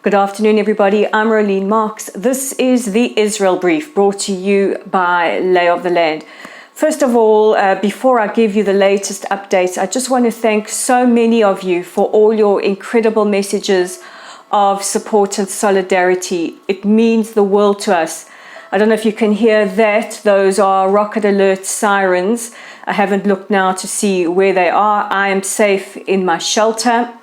Good afternoon, everybody. I'm Rolene Marks. This is the Israel Brief, brought to you by Lay of the Land. First of all, before I give you the latest updates, I just want to thank so many of you for all your incredible messages of support and solidarity. It means the world to us. I don't know if you can hear that. Those are rocket alert sirens. I haven't looked now to see where they are. I am safe in my shelter,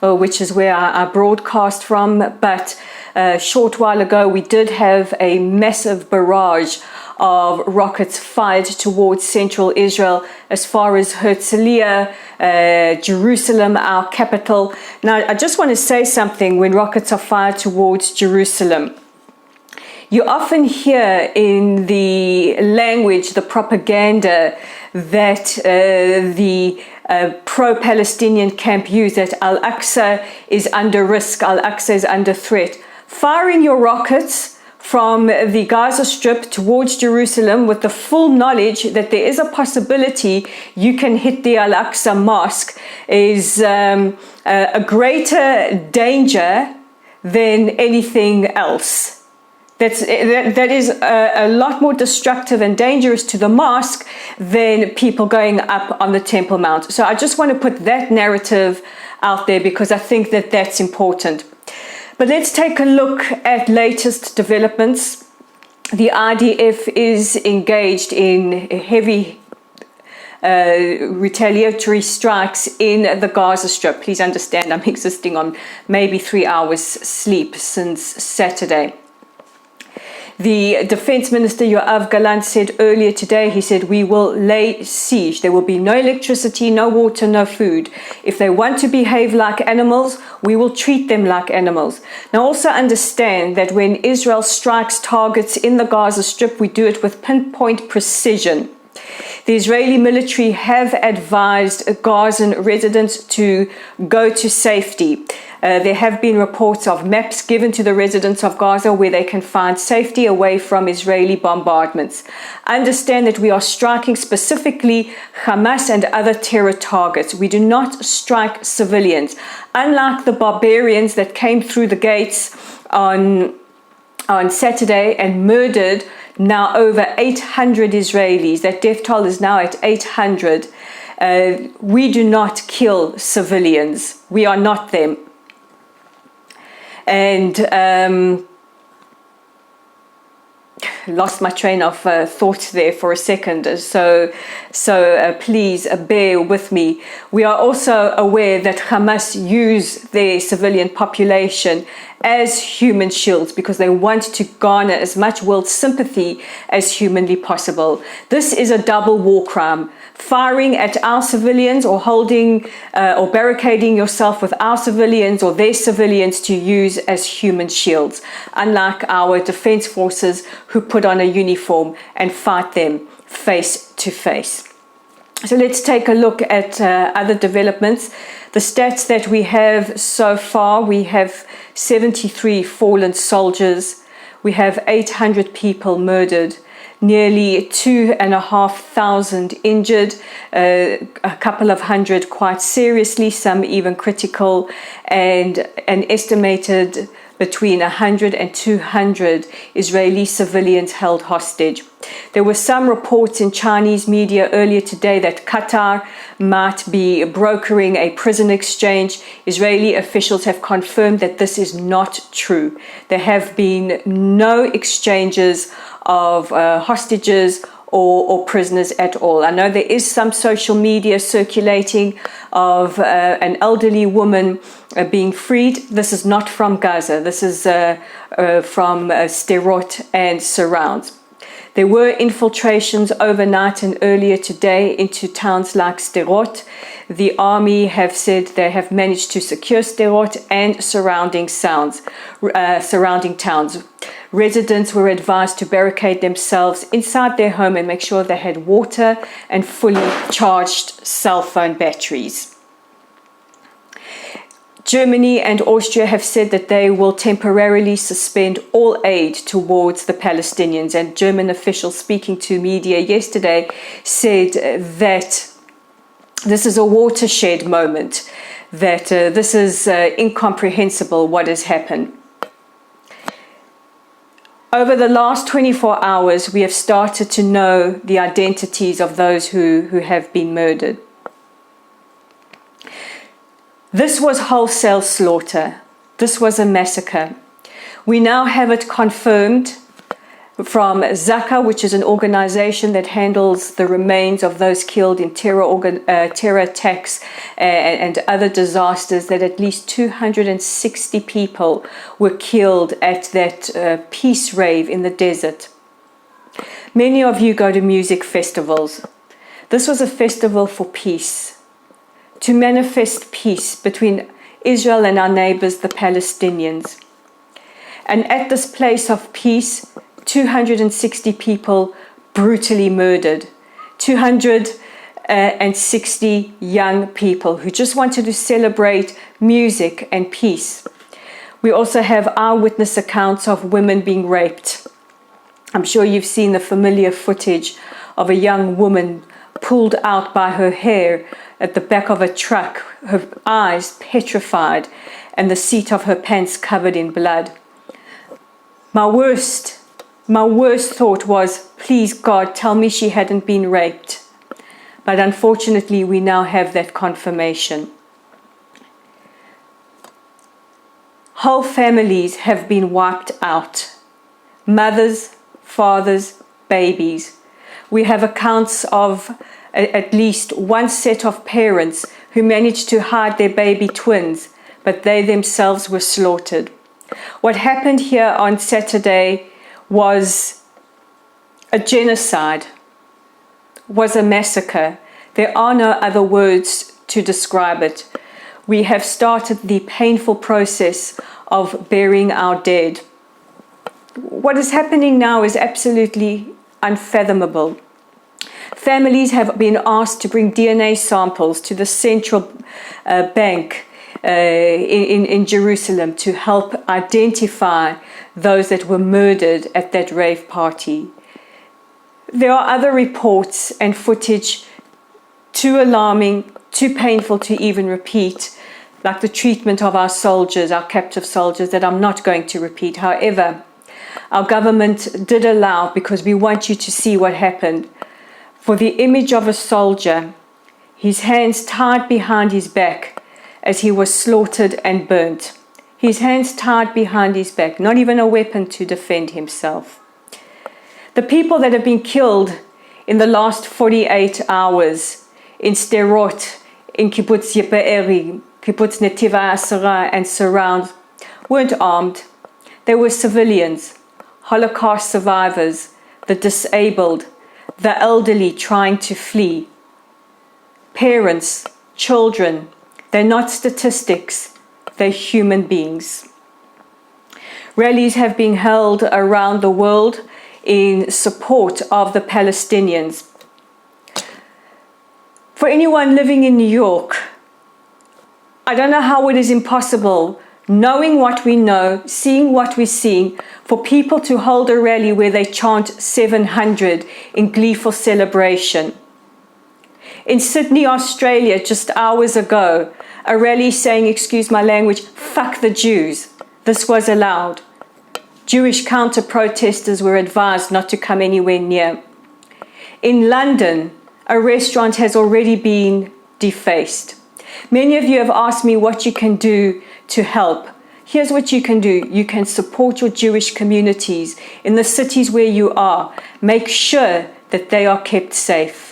which is where I broadcast from. But a short while ago, we did have a massive barrage of rockets fired towards central Israel, as far as Herzliya, Jerusalem, our capital. Now, I just want to say something when rockets are fired towards Jerusalem. You often hear in the language, the propaganda that the pro-Palestinian camp use, that Al-Aqsa is under risk, Al-Aqsa is under threat. Firing your rockets from the Gaza Strip towards Jerusalem with the full knowledge that there is a possibility you can hit the Al-Aqsa mosque is a greater danger than anything else. That is a lot more destructive and dangerous to the mosque than people going up on the Temple Mount. So I just want to put that narrative out there because I think that that's important. But let's take a look at latest developments. The IDF is engaged in heavy retaliatory strikes in the Gaza Strip. Please understand, I'm existing on maybe 3 hours sleep since Saturday. The Defense Minister Yoav Gallant said earlier today, he said, we will lay siege. There will be no electricity, no water, no food. If they want to behave like animals, we will treat them like animals. Now also understand that when Israel strikes targets in the Gaza Strip, we do it with pinpoint precision. The Israeli military have advised Gazan residents to go to safety. There have been reports of maps given to the residents of Gaza where they can find safety away from Israeli bombardments. Understand that we are striking specifically Hamas and other terror targets. We do not strike civilians. Unlike the barbarians that came through the gates on Saturday and murdered now over 800 Israelis. That death toll is now at 800. We do not kill civilians. We are not them. And lost my train of thought there for a second. So please bear with me. We are also aware that Hamas use their civilian population as human shields because they want to garner as much world sympathy as humanly possible. This is a double war crime. Firing at our civilians or holding or barricading yourself with our civilians or their civilians to use as human shields, unlike our defense forces who put on a uniform and fight them face to face. So let's take a look at other developments. The stats that we have so far, we have 73 fallen soldiers. We have 800 people murdered. Nearly 2,500 injured, a couple of hundred quite seriously, some even critical, and an estimated between 100 and 200 Israeli civilians held hostage. There were some reports in Chinese media earlier today that Qatar might be brokering a prison exchange. Israeli officials have confirmed that this is not true. There have been no exchanges of hostages or prisoners at all. I know there is some social media circulating of an elderly woman being freed. This is not from Gaza. This is from Sderot and surrounds. There were infiltrations overnight and earlier today into towns like Sderot. The army have said they have managed to secure Sderot and surrounding towns. Residents were advised to barricade themselves inside their home and make sure they had water and fully charged cell phone batteries. Germany and Austria have said that they will temporarily suspend all aid towards the Palestinians, and German officials speaking to media yesterday said that This is a watershed moment, that this is incomprehensible what has happened. Over the last 24 hours, we have started to know the identities of those who have been murdered. This was wholesale slaughter. This was a massacre. We now have it confirmed from Zaka, which is an organization that handles the remains of those killed in terror attacks and other disasters, that at least 260 people were killed at that peace rave in the desert. Many of you go to music festivals. This was a festival for peace, to manifest peace between Israel and our neighbors, the Palestinians. And at this place of peace, 260 people brutally murdered. 260 young people who just wanted to celebrate music and peace. We also have eyewitness accounts of women being raped. I'm sure you've seen the familiar footage of a young woman pulled out by her hair at the back of a truck, her eyes petrified, and the seat of her pants covered in blood. My worst thought was, please God, tell me she hadn't been raped. But unfortunately, we now have that confirmation. Whole families have been wiped out. Mothers, fathers, babies. We have accounts of at least one set of parents who managed to hide their baby twins, but they themselves were slaughtered. What happened here on Saturday was a genocide, was a massacre. There are no other words to describe it. We have started the painful process of burying our dead. What is happening now is absolutely unfathomable. Families have been asked to bring DNA samples to the central bank in Jerusalem to help identify those that were murdered at that rave party. There are other reports and footage too alarming, too painful to even repeat, like the treatment of our soldiers, our captive soldiers, that I'm not going to repeat. However, our government did allow, because we want you to see what happened, for the image of a soldier, his hands tied behind his back as he was slaughtered and burnt. His hands tied behind his back, not even a weapon to defend himself. The people that have been killed in the last 48 hours in Sderot, in Kibbutz Be'eri, Kibbutz Netiv HaAsara and surrounds, weren't armed. They were civilians, Holocaust survivors, the disabled, the elderly trying to flee. Parents, children, they're not statistics, they're human beings. Rallies have been held around the world in support of the Palestinians. For anyone living in New York, I don't know how it is impossible, knowing what we know, seeing what we're seeing, for people to hold a rally where they chant 700 in gleeful celebration. In Sydney, Australia, just hours ago, a rally saying, excuse my language, fuck the Jews. This was allowed. Jewish counter-protesters were advised not to come anywhere near. In London, a restaurant has already been defaced. Many of you have asked me what you can do to help. Here's what you can do. You can support your Jewish communities in the cities where you are. Make sure that they are kept safe.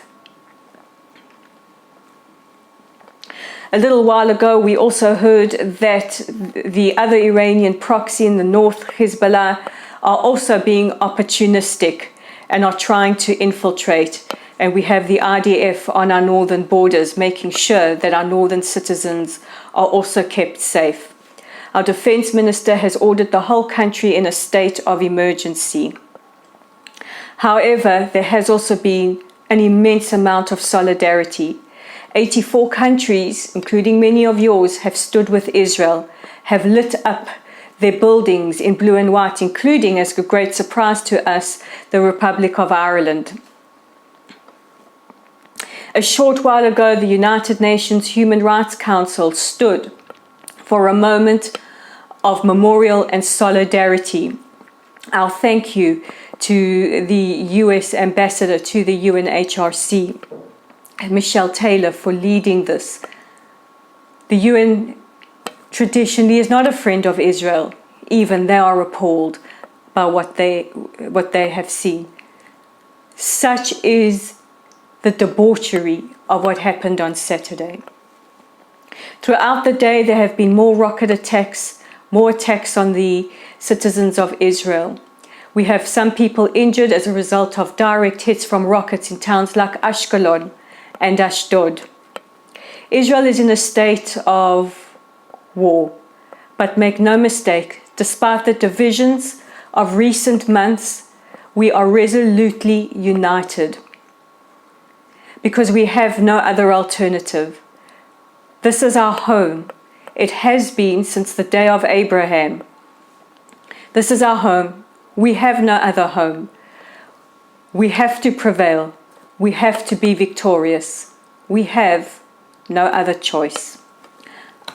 A little while ago, we also heard that the other Iranian proxy in the north, Hezbollah, are also being opportunistic and are trying to infiltrate. And we have the IDF on our northern borders, making sure that our northern citizens are also kept safe. Our defense minister has ordered the whole country in a state of emergency. However, there has also been an immense amount of solidarity. 84 countries, including many of yours, have stood with Israel, have lit up their buildings in blue and white, including, as a great surprise to us, the Republic of Ireland. A short while ago, the United Nations Human Rights Council stood for a moment of memorial and solidarity. Our thank you to the US Ambassador to the UNHRC, Michelle Taylor, for leading this. The UN traditionally is not a friend of Israel. Even they are appalled by what they have seen. Such is the debauchery of what happened on Saturday. Throughout the day, there have been more rocket attacks, more attacks on the citizens of Israel. We have some people injured as a result of direct hits from rockets in towns like Ashkelon and Ashdod. Israel is in a state of war, but make no mistake, despite the divisions of recent months, we are resolutely united because we have no other alternative. This is our home. It has been since the day of Abraham. This is our home. We have no other home. We have to prevail. We have to be victorious. We have no other choice.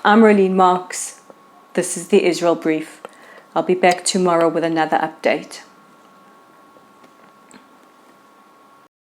I'm Rolene Marks. This is the Israel Brief. I'll be back tomorrow with another update.